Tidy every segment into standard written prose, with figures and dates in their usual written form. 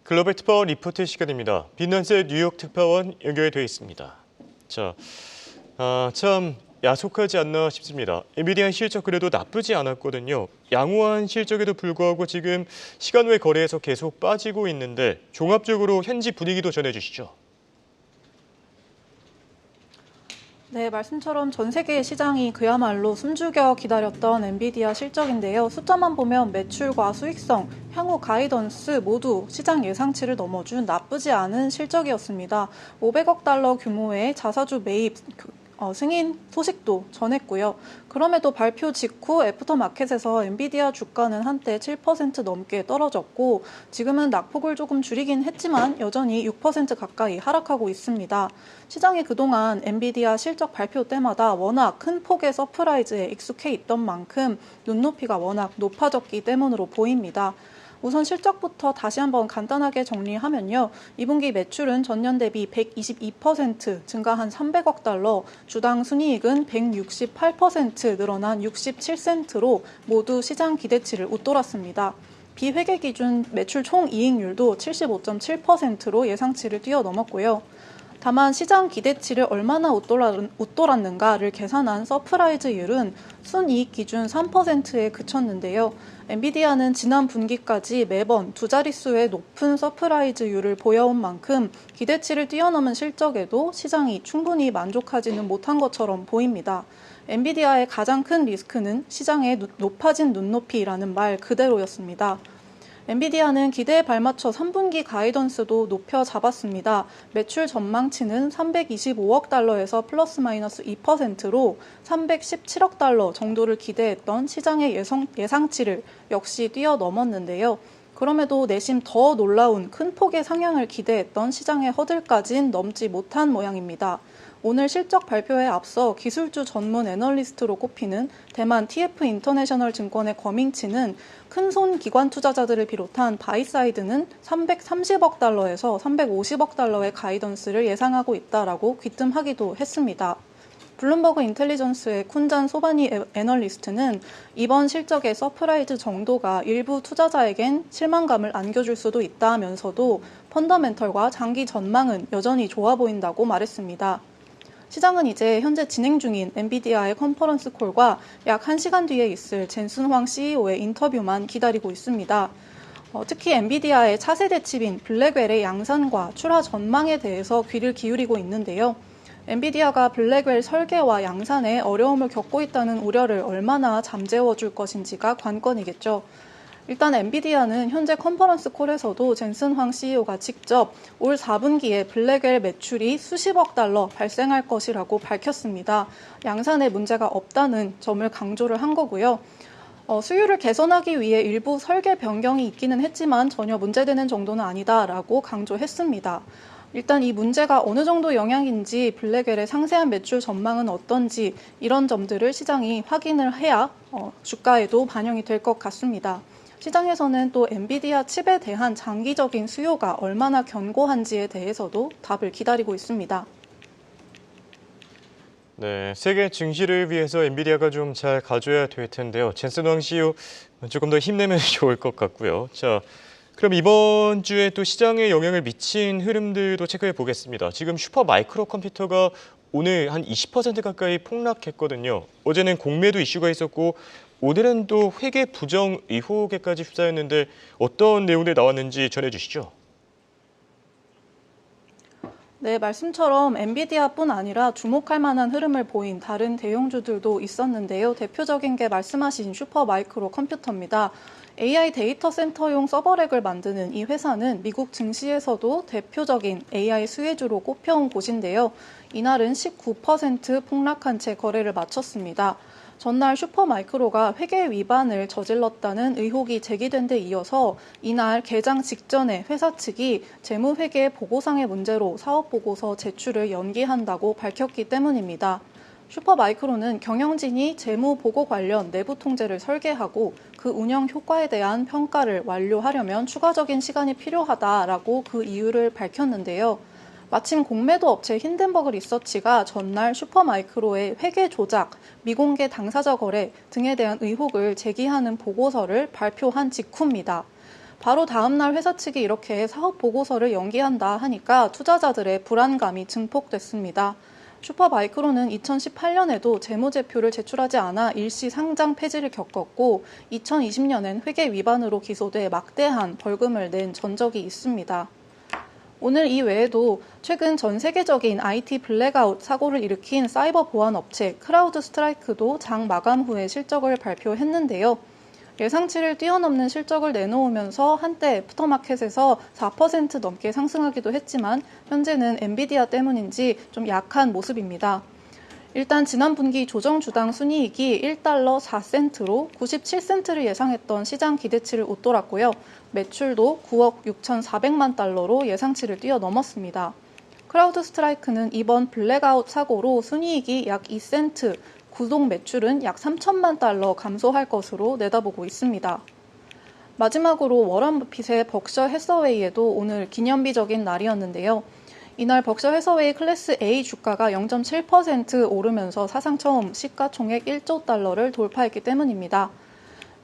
글로벌 특파원 리포트 시간입니다. 빈난스 뉴욕 특파원 연결되어 있습니다. 참 야속하지 않나 싶습니다. 엔비디아 실적 그래도 나쁘지 않았거든요. 양호한 실적에도 불구하고 지금 시간 외 거래에서 계속 빠지고 있는데 종합적으로 현지 분위기도 전해주시죠. 네, 말씀처럼 전 세계 시장이 그야말로 숨죽여 기다렸던 엔비디아 실적인데요. 숫자만 보면 매출과 수익성, 향후 가이던스 모두 시장 예상치를 넘어준 나쁘지 않은 실적이었습니다. 500억 달러 규모의 자사주 매입 승인 소식도 전했고요. 그럼에도 발표 직후 애프터마켓에서 엔비디아 주가는 한때 7% 넘게 떨어졌고 지금은 낙폭을 조금 줄이긴 했지만 여전히 6% 가까이 하락하고 있습니다. 시장이 그동안 엔비디아 실적 발표 때마다 워낙 큰 폭의 서프라이즈에 익숙해 있던 만큼 눈높이가 워낙 높아졌기 때문으로 보입니다. 우선 실적부터 다시 한번 간단하게 정리하면요. 2분기 매출은 전년 대비 122% 증가한 300억 달러, 주당 순이익은 168% 늘어난 67센트로 모두 시장 기대치를 웃돌았습니다. 비회계 기준 매출 총이익률도 75.7%로 예상치를 뛰어넘었고요. 다만 시장 기대치를 얼마나 웃돌았는가를 계산한 서프라이즈율은 순이익 기준 3%에 그쳤는데요. 엔비디아는 지난 분기까지 매번 두 자릿수의 높은 서프라이즈율을 보여온 만큼 기대치를 뛰어넘은 실적에도 시장이 충분히 만족하지는 못한 것처럼 보입니다. 엔비디아의 가장 큰 리스크는 시장의 높아진 눈높이라는 말 그대로였습니다. 엔비디아는 기대에 발맞춰 3분기 가이던스도 높여 잡았습니다. 매출 전망치는 325억 달러에서 플러스 마이너스 2%로 317억 달러 정도를 기대했던 시장의 예상치를 역시 뛰어넘었는데요. 그럼에도 내심 더 놀라운 큰 폭의 상향을 기대했던 시장의 허들까진 넘지 못한 모양입니다. 오늘 실적 발표에 앞서 기술주 전문 애널리스트로 꼽히는 대만 TF 인터내셔널 증권의 거밍치는 큰손 기관 투자자들을 비롯한 바이사이드는 330억 달러에서 350억 달러의 가이던스를 예상하고 있다라고 귀뜸하기도 했습니다. 블룸버그 인텔리전스의 쿤잔 소바니 애널리스트는 이번 실적의 서프라이즈 정도가 일부 투자자에겐 실망감을 안겨줄 수도 있다면서도 펀더멘털과 장기 전망은 여전히 좋아 보인다고 말했습니다. 시장은 이제 현재 진행 중인 엔비디아의 컨퍼런스 콜과 약 1시간 뒤에 있을 젠슨 황 CEO의 인터뷰만 기다리고 있습니다. 특히 엔비디아의 차세대 칩인 블랙웰의 양산과 출하 전망에 대해서 귀를 기울이고 있는데요. 엔비디아가 블랙웰 설계와 양산에 어려움을 겪고 있다는 우려를 얼마나 잠재워줄 것인지가 관건이겠죠. 일단 엔비디아는 현재 컨퍼런스 콜에서도 젠슨 황 CEO가 직접 올 4분기에 블랙웰 매출이 수십억 달러 발생할 것이라고 밝혔습니다. 양산에 문제가 없다는 점을 강조를 한 거고요. 수율을 개선하기 위해 일부 설계 변경이 있기는 했지만 전혀 문제되는 정도는 아니다라고 강조했습니다. 일단 이 문제가 어느 정도 영향인지 블랙웰의 상세한 매출 전망은 어떤지 이런 점들을 시장이 확인을 해야 주가에도 반영이 될 것 같습니다. 시장에서는 또 엔비디아 칩에 대한 장기적인 수요가 얼마나 견고한지에 대해서도 답을 기다리고 있습니다. 네, 세계 증시를 위해서 엔비디아가 좀 잘 가져야 될 텐데요. 젠슨 황 CEO 조금 더 힘내면 좋을 것 같고요. 그럼 이번 주에 또 시장에 영향을 미친 흐름들도 체크해 보겠습니다. 지금 슈퍼 마이크로 컴퓨터가 오늘 한 20% 가까이 폭락했거든요. 어제는 공매도 이슈가 있었고 오늘은 또 회계 부정 의혹에까지 휩싸였는데 어떤 내용들 나왔는지 전해주시죠. 네, 말씀처럼 엔비디아뿐 아니라 주목할 만한 흐름을 보인 다른 대형주들도 있었는데요. 대표적인 게 말씀하신 슈퍼마이크로 컴퓨터입니다. AI 데이터 센터용 서버렉을 만드는 이 회사는 미국 증시에서도 대표적인 AI 수혜주로 꼽혀온 곳인데요. 이날은 19% 폭락한 채 거래를 마쳤습니다. 전날 슈퍼마이크로가 회계 위반을 저질렀다는 의혹이 제기된 데 이어서 이날 개장 직전에 회사 측이 재무회계 보고상의 문제로 사업보고서 제출을 연기한다고 밝혔기 때문입니다. 슈퍼마이크로는 경영진이 재무보고 관련 내부 통제를 설계하고 그 운영 효과에 대한 평가를 완료하려면 추가적인 시간이 필요하다라고 그 이유를 밝혔는데요. 마침 공매도 업체 힌덴버그 리서치가 전날 슈퍼마이크로의 회계 조작, 미공개 당사자 거래 등에 대한 의혹을 제기하는 보고서를 발표한 직후입니다. 바로 다음 날 회사 측이 이렇게 사업 보고서를 연기한다 하니까 투자자들의 불안감이 증폭됐습니다. 슈퍼마이크론은 2018년에도 재무제표를 제출하지 않아 일시 상장 폐지를 겪었고 2020년엔 회계 위반으로 기소돼 막대한 벌금을 낸 전적이 있습니다. 오늘 이 외에도 최근 전 세계적인 IT 블랙아웃 사고를 일으킨 사이버 보안 업체 크라우드 스트라이크도 장 마감 후에 실적을 발표했는데요. 예상치를 뛰어넘는 실적을 내놓으면서 한때 애프터마켓에서 4% 넘게 상승하기도 했지만 현재는 엔비디아 때문인지 좀 약한 모습입니다. 일단 지난 분기 조정 주당 순이익이 1달러 4센트로 97센트를 예상했던 시장 기대치를 웃돌았고요. 매출도 9억 6,400만 달러로 예상치를 뛰어넘었습니다. 크라우드 스트라이크는 이번 블랙아웃 사고로 순이익이 약 2센트, 구독 매출은 약 3천만 달러 감소할 것으로 내다보고 있습니다. 마지막으로 워런 버핏의 벅셔 해서웨이에도 오늘 기념비적인 날이었는데요. 이날 벅셔 해서웨이 클래스 A 주가가 0.7% 오르면서 사상 처음 시가총액 1조 달러를 돌파했기 때문입니다.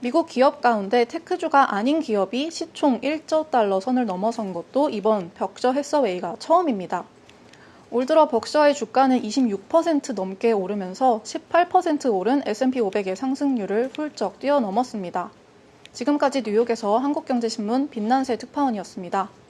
미국 기업 가운데 테크주가 아닌 기업이 시총 1조 달러 선을 넘어선 것도 이번 벅셔 해서웨이가 처음입니다. 올 들어 벅셔의 주가는 26% 넘게 오르면서 18% 오른 S&P 500의 상승률을 훌쩍 뛰어넘었습니다. 지금까지 뉴욕에서 한국경제신문 빛난세 특파원이었습니다.